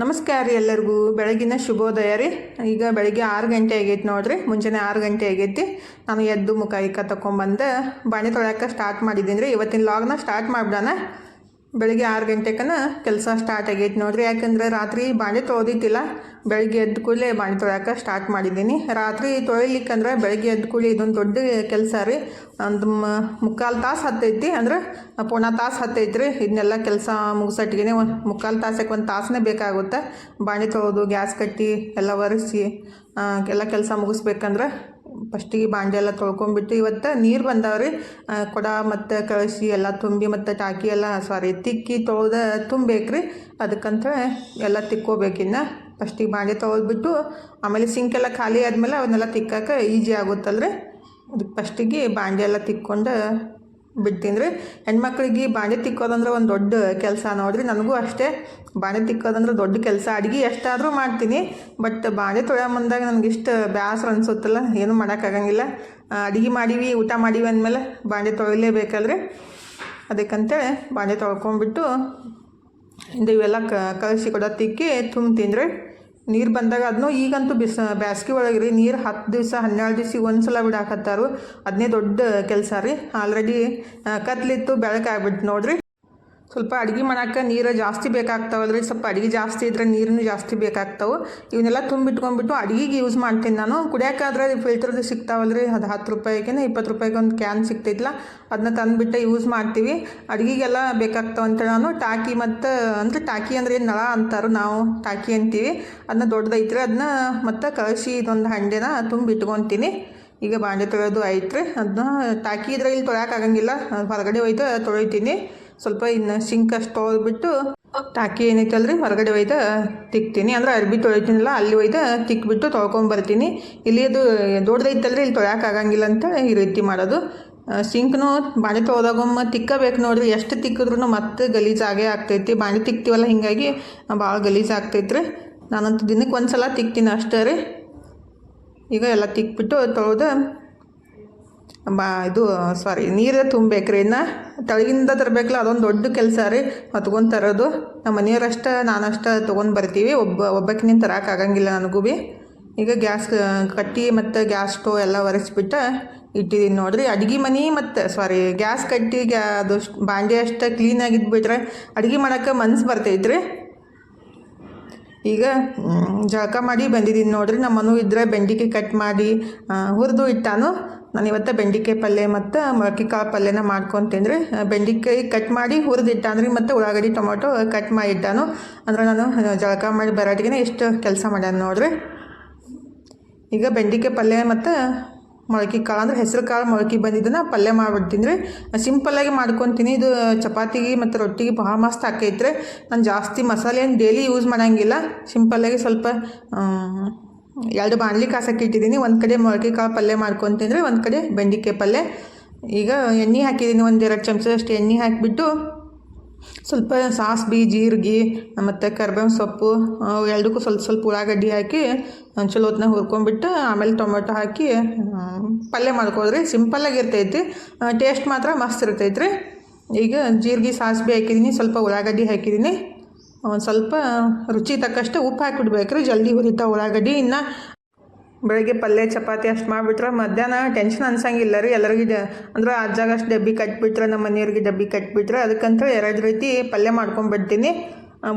ನಮಸ್ಕಾರ ರೀ ಎಲ್ಲರಿಗೂ. ಬೆಳಗಿನ ಶುಭೋದಯ ರೀ. ಈಗ ಬೆಳಗ್ಗೆ 6 ಗಂಟೆ ಆಗೈತೆ ನೋಡ್ರಿ. ಮುಂಜಾನೆ 6 ಗಂಟೆ ಆಗೈತಿ. ನಾನು ಎದ್ದು ಮುಖ ತೊಗೊಂಬಂದು ಬಾಣೆ ತೊಳ್ಯಾಕೆ ಸ್ಟಾರ್ಟ್ ಮಾಡಿದ್ದೀನಿ ರೀ. ಇವತ್ತಿನ ಲಾಗ್ನ ಸ್ಟಾರ್ಟ್ ಮಾಡಿಬಿಡೋಣ. ಬೆಳಗ್ಗೆ 6 ಗಂಟೆಕನ ಕೆಲಸ ಸ್ಟಾರ್ಟ್ ಆಗೈತೆ ನೋಡ್ರಿ. ಯಾಕಂದರೆ ರಾತ್ರಿ ಬಾಣೆ ತೊಳೆದಿತ್ತಿಲ್ಲ. ಬೆಳಗ್ಗೆ ಎದ್ದು ಕೂಡಲೇ ಬಾಣೆ ತೊಳ್ಯಾಕೆ ಸ್ಟಾರ್ಟ್ ಮಾಡಿದ್ದೀನಿ. ರಾತ್ರಿ ತೊಳಿಲಿಕ್ಕಂದ್ರೆ ಬೆಳಗ್ಗೆ ಎದ್ದು ಕೂಡಲೇ ಇದೊಂದು ದೊಡ್ಡ ಕೆಲಸ ರೀ. ಒಂದು ಮುಕ್ಕಾಲು ತಾಸು ಹತ್ತೈತಿ, ಅಂದ್ರೆ ಪೌಣ ತಾಸು ಹತ್ತೈತಿ ರೀ. ಇದನ್ನೆಲ್ಲ ಕೆಲಸ ಮುಗಿಸಟ್ಟಿಗೆ ಮುಕ್ಕಾಲು ತಾಸಕ್ಕೆ ಒಂದು ತಾಸನೇ ಬೇಕಾಗುತ್ತೆ. ಬಾಣೆ ತೊಳೆದು ಗ್ಯಾಸ್ ಕಟ್ಟಿ ಎಲ್ಲ ಒರೆಸಿ ಎಲ್ಲ ಕೆಲಸ ಮುಗಿಸ್ಬೇಕಂದ್ರೆ ಫಸ್ಟಿಗೆ ಬಾಂಡೆ ಎಲ್ಲ ತೊಳ್ಕೊಂಬಿಟ್ಟು, ಇವತ್ತು ನೀರು ಬಂದಾವ್ರಿ. ಕೊಡ ಮತ್ತು ಕಳಿಸಿ ಎಲ್ಲ ತುಂಬಿ ಮತ್ತು ಟಾಕಿ ಎಲ್ಲ ತಿಕ್ಕಿ ತೊಳೆದ ತುಂಬಬೇಕ್ರಿ. ಅದಕ್ಕಂತ ಎಲ್ಲ ತಿಕ್ಕೋಬೇಕಿನ್ನು. ಫಸ್ಟಿಗೆ ಬಾಂಡೆ ತೊಳೆದ್ಬಿಟ್ಟು ಆಮೇಲೆ ಸಿಂಕೆಲ್ಲ ಖಾಲಿ ಆದಮೇಲೆ ಅವನ್ನೆಲ್ಲ ತಿಕ್ಕೋಕೆ ಈಜಿ ಆಗುತ್ತಲ್ರಿ. ಅದಕ್ಕೆ ಫಸ್ಟಿಗೆ ಬಾಂಡೆ ಎಲ್ಲ ತಿಕ್ಕೊಂಡು ಬಿಡ್ತೀನಿ ರೀ. ಹೆಣ್ಮಕ್ಳಿಗೆ ಬಾಂಡೆ ತಿಕ್ಕೋದಂದ್ರೆ ಒಂದು ದೊಡ್ಡ ಕೆಲಸ ನೋಡಿರಿ. ನನಗೂ ಅಷ್ಟೇ, ಬಾಂಡೆ ತಿಕ್ಕೋದಂದ್ರೆ ದೊಡ್ಡ ಕೆಲಸ. ಅಡುಗೆ ಎಷ್ಟಾದರೂ ಮಾಡ್ತೀನಿ, ಬಟ್ ಬಾಂಡೆ ತೊಳೆಯೋ ಮುಂದಾಗ ನನಗಿಷ್ಟು ಬೇಸರ ಅನಿಸುತ್ತಲ್ಲ, ಏನೂ ಮಾಡೋಕ್ಕಾಗಂಗಿಲ್ಲ. ಅಡುಗೆ ಮಾಡೀವಿ, ಊಟ ಮಾಡೀವಿ ಅಂದಮೇಲೆ ಬಾಂಡೆ ತೊಳಿಲೇಬೇಕಲ್ರಿ. ಅದಕ್ಕಂತೇಳಿ ಬಾಂಡೆ ತೊಳ್ಕೊಂಬಿಟ್ಟು ಇವೆಲ್ಲ ಕಳಿಸಿ ಕೊಡ ತಿಕ್ಕಿ ತುಂಬ್ತೀನಿ ರೀ. ನೀರು ಬಂದಾಗ ಅದನ್ನೂ ಈಗಂತೂ ಬೇಸಿಗೆ ಒಳಗೆ ರೀ ನೀರು 10 ದಿವಸ 12 ದಿವ್ಸ ಒಂದು ಸಲ ಬಿಡಾಕತ್ತಾರು. ಅದನ್ನೇ ದೊಡ್ಡ ಕೆಲಸ ರೀ. ಆಲ್ರೆಡಿ ಕತ್ಲಿತ್ತು, ಬೆಳಕಾಗ್ಬಿಟ್ಟು ನೋಡ್ರಿ. ಸ್ವಲ್ಪ ಅಡುಗೆ ಮಾಡೋಕೆ ನೀರು ಜಾಸ್ತಿ ಬೇಕಾಗ್ತಾವಲ್ರಿ. ಸ್ವಲ್ಪ ಅಡುಗೆ ಜಾಸ್ತಿ ಇದ್ದರೆ ನೀರನ್ನು ಜಾಸ್ತಿ ಬೇಕಾಗ್ತಾವೆ. ಇವನ್ನೆಲ್ಲ ತುಂಬಿಟ್ಕೊಂಡ್ಬಿಟ್ಟು ಅಡುಗೆಗೆ ಯೂಸ್ ಮಾಡ್ತೀನಿ ನಾನು. ಕುಡಿಯೋಕ್ಕಾದ್ರೆ ಫಿಲ್ಟರ್ದು ಸಿಗ್ತಾವಲ್ರಿ, ಅದು 10 ರೂಪಾಯಿಗೆ 20 ರೂಪಾಯಿಗೆ ಒಂದು ಕ್ಯಾನ್ ಸಿಗ್ತೈತಿಲ್ಲ, ಅದನ್ನ ತಂದುಬಿಟ್ಟು ಯೂಸ್ ಮಾಡ್ತೀವಿ. ಅಡುಗೆಗೆಲ್ಲ ಬೇಕಾಗ್ತಾವಂತ ನಾನು ಟಾಕಿ ಮತ್ತು ಅಂದರೆ ಟಾಕಿ ಅಂದರೆ ಏನು ನಳ ಅಂತಾರೋ, ನಾವು ಟಾಕಿ ಅಂತೀವಿ. ಅದನ್ನ ದೊಡ್ಡದೈತ್ರಿ. ಅದನ್ನ ಮತ್ತು ಕಳಿಸಿ ಇದೊಂದು ಹಂಡೆನ ತುಂಬಿಟ್ಕೊತೀನಿ. ಈಗ ಬಾಂಡೆ ತೊಳೆಯೋದು ಐತ್ರಿ. ಅದನ್ನ ಟಾಕಿ ಇದ್ರೆ ಇಲ್ಲಿ ತೊಳ್ಯಾಕಾಗಂಗಿಲ್ಲ, ಹೊರಗಡೆ ಒಯ್ದು ತೊಳಿತೀನಿ. ಸ್ವಲ್ಪ ಇನ್ನು ಸಿಂಕ್ ಅಷ್ಟು ತೊಳೆದ್ಬಿಟ್ಟು ಟಾಕಿ ಏನೈತಲ್ರಿ ಹೊರಗಡೆ ಒಯ್ದು ತಿಕ್ತೀನಿ. ಅಂದ್ರೆ ಅರ್ಬಿ ತೊಳಿತೀನಿಲ್ಲ, ಅಲ್ಲಿ ಒಯ್ದು ತಿಕ್ಬಿಟ್ಟು ತೊಳ್ಕೊಂಬರ್ತೀನಿ. ಇಲ್ಲಿ ಅದು ದೊಡ್ಡದೈತಲ್ರಿ, ಇಲ್ಲಿ ತೊಳ್ಯಾಕಾಗಂಗಿಲ್ಲ ಅಂತ ಈ ರೀತಿ ಮಾಡೋದು. ಸಿಂಕ್ನು ಬಾಣೆ ತೊಳೆದಾಗೊಮ್ಮೆ ತಿಕ್ಕಬೇಕು ನೋಡಿರಿ. ಎಷ್ಟು ತಿಕ್ಕಿದ್ರೂ ಮತ್ತೆ ಗಲೀಜಾಗೇ ಆಗ್ತೈತಿ. ಬಾಣೆ ತಿಕ್ತೀವಲ್ಲ, ಹೀಗಾಗಿ ಭಾಳ ಗಲೀಜು ಆಗ್ತೈತ್ರಿ. ನಾನಂತೂ ದಿನಕ್ಕೆ ಒಂದು ಸಲ ತಿಕ್ತೀನಿ ಅಷ್ಟೇ ರೀ. ಈಗ ಎಲ್ಲ ತಿಕ್ಬಿಟ್ಟು ತೊಳೆದು ನೀರು ತುಂಬಬೇಕ್ರಿ. ಇನ್ನು ತಳಗಿಂದ ತರಬೇಕಲ್ಲ, ಅದೊಂದು ದೊಡ್ಡ ಕೆಲಸ ರೀ. ತೊಗೊಂಡು ತರೋದು ನಮ್ಮ ಮನೆಯವರಷ್ಟು ನಾನಷ್ಟು ತೊಗೊಂಡು ಬರ್ತೀವಿ. ಒಬ್ಬಕ್ಕಿನಿಂದ ತರೋಕ್ಕಾಗಂಗಿಲ್ಲ ನನಗೂ ಭೀ. ಈಗ ಗ್ಯಾಸ್ ಕಟ್ಟಿ ಮತ್ತು ಗ್ಯಾಸ್ ಸ್ಟವ್ ಎಲ್ಲ ಒರೆಸ್ಬಿಟ್ಟು ಇಟ್ಟಿದ್ದೀನಿ ನೋಡಿರಿ. ಅಡುಗೆ ಮನೆ ಮತ್ತು ಗ್ಯಾಸ್ ಕಟ್ಟಿ ಅದು ಬಾಂಡೆ ಅಷ್ಟು ಕ್ಲೀನಾಗಿದ್ಬಿಟ್ರೆ ಅಡುಗೆ ಮಾಡೋಕ್ಕೆ ಮನ್ಸು ಬರ್ತೈತ್ರಿ. ಈಗ ಜಳಕ ಮಾಡಿ ಬಂದಿದ್ದೀನಿ ನೋಡಿರಿ. ನಮ್ಮ ಮನು ಇದ್ದರೆ ಬೆಂಡಿಕಾಯಿ ಕಟ್ ಮಾಡಿ ಹುರಿದು ಇಟ್ಟಾನು. ನಾನು ಇವತ್ತು ಬೆಂಡಿಕಾಯಿ ಪಲ್ಯ ಮತ್ತು ಮೊಳಕೆ ಕಾಳು ಪಲ್ಯನ ಮಾಡ್ಕೊತೀನಿ ರೀ. ಬೆಂಡಿಕಾಯಿ ಕಟ್ ಮಾಡಿ ಹುರಿದಿಟ್ಟಾನ್ರಿ, ಮತ್ತು ಉಳ್ಳಾಗಡ್ಡಿ ಟೊಮೊಟೊ ಕಟ್ ಮಾಡಿ ಇಟ್ಟಾನು. ಅಂದ್ರೆ ನಾನು ಜಳಕ ಮಾಡಿ ಬರೋಟಿಗೆ ಎಷ್ಟು ಕೆಲಸ ಮಾಡ್ಯಾನ ನೋಡಿರಿ. ಈಗ ಬೆಂಡಿಕಾಯಿ ಪಲ್ಯ ಮತ್ತು ಮೊಳಕೆ ಕಾಳು ಅಂದ್ರೆ ಹೆಸರು ಕಾಳು ಮೊಳಕೆ ಬಂದಿದ್ದನ್ನು ಪಲ್ಯ ಮಾಡಿಬಿಡ್ತೀನಿ ರೀ. ಸಿಂಪಲ್ಲಾಗಿ ಮಾಡ್ಕೊತೀನಿ. ಇದು ಚಪಾತಿಗೆ ಮತ್ತು ರೊಟ್ಟಿಗೆ ಭಾಳ ಮಸ್ತ್ ಆಕೈತ್ರಿ. ನಾನು ಜಾಸ್ತಿ ಮಸಾಲೆ ಏನು ಡೈಲಿ ಯೂಸ್ ಮಾಡೋಂಗಿಲ್ಲ. ಸಿಂಪಲ್ಲಾಗಿ ಸ್ವಲ್ಪ 2 ಬಾಣಲಿ ಕಾಸಕ್ಕೆ ಇಟ್ಟಿದ್ದೀನಿ. ಒಂದು ಕಡೆ ಮೊಳಕೆ ಕಾಳು ಪಲ್ಯ ಮಾಡ್ಕೊತೀನಿ ರೀ, ಒಂದು ಕಡೆ ಬೆಂಡಿಕಾಯಿ ಪಲ್ಯ. ಈಗ ಎಣ್ಣೆ ಹಾಕಿದ್ದೀನಿ, 1-2 ಚಮಚದಷ್ಟು ಎಣ್ಣೆ ಹಾಕಿಬಿಟ್ಟು ಸ್ವಲ್ಪ ಸಾಸಿವೆ, ಜೀರಿಗೆ ಮತ್ತು ಕರ್ಬೇವಿನ ಸೊಪ್ಪು ಎರಡಕ್ಕೂ ಸ್ವಲ್ಪ ಉಳ್ಳಾಗಡ್ಡಿ ಹಾಕಿ ಚಲೋ ಹೊತ್ನಾಗ ಹುರ್ಕೊಂಡ್ಬಿಟ್ಟು ಆಮೇಲೆ ಟೊಮೆಟೊ ಹಾಕಿ ಪಲ್ಯ ಮಾಡ್ಕೋದ್ರಿ. ಸಿಂಪಲ್ಲಾಗಿ ಇರ್ತೈತಿ, ಟೇಸ್ಟ್ ಮಾತ್ರ ಮಸ್ತ್ ಇರ್ತೈತ್ರಿ. ಈಗ ಜೀರಿಗೆ ಸಾಸಿವೆ ಹಾಕಿದ್ದೀನಿ, ಸ್ವಲ್ಪ ಉಳ್ಳಾಗಡ್ಡಿ ಹಾಕಿದ್ದೀನಿ, ಒಂದು ಸ್ವಲ್ಪ ರುಚಿ ತಕ್ಕಷ್ಟು ಉಪ್ಪು ಹಾಕಿಬಿಡ್ಬೇಕ್ರಿ. ಜಲ್ದಿ ಹುರಿತಾವೆ ಉಳ್ಳಾಗಡ್ಡಿ. ಇನ್ನು ಬೆಳಗ್ಗೆ ಪಲ್ಯ ಚಪಾತಿ ಅಷ್ಟು ಮಾಡಿಬಿಟ್ರೆ ಮಧ್ಯಾಹ್ನ ಟೆನ್ಷನ್ ಅನ್ಸಂಗಿಲ್ಲ ರೀ. ಎಲ್ಲರಿಗೆ ಅಂದ್ರೆ ಅಜ್ಜಾಗ ಅಷ್ಟು ಡಬ್ಬಿ ಕಟ್ಬಿಟ್ರೆ, ನಮ್ಮ ಮನೆಯವ್ರಿಗೆ ಡಬ್ಬಿ ಕಟ್ಬಿಟ್ರೆ, ಅದಕ್ಕಂತ 2 ರೀತಿ ಪಲ್ಯ ಮಾಡ್ಕೊಂಡ್ಬಿಡ್ತೀನಿ.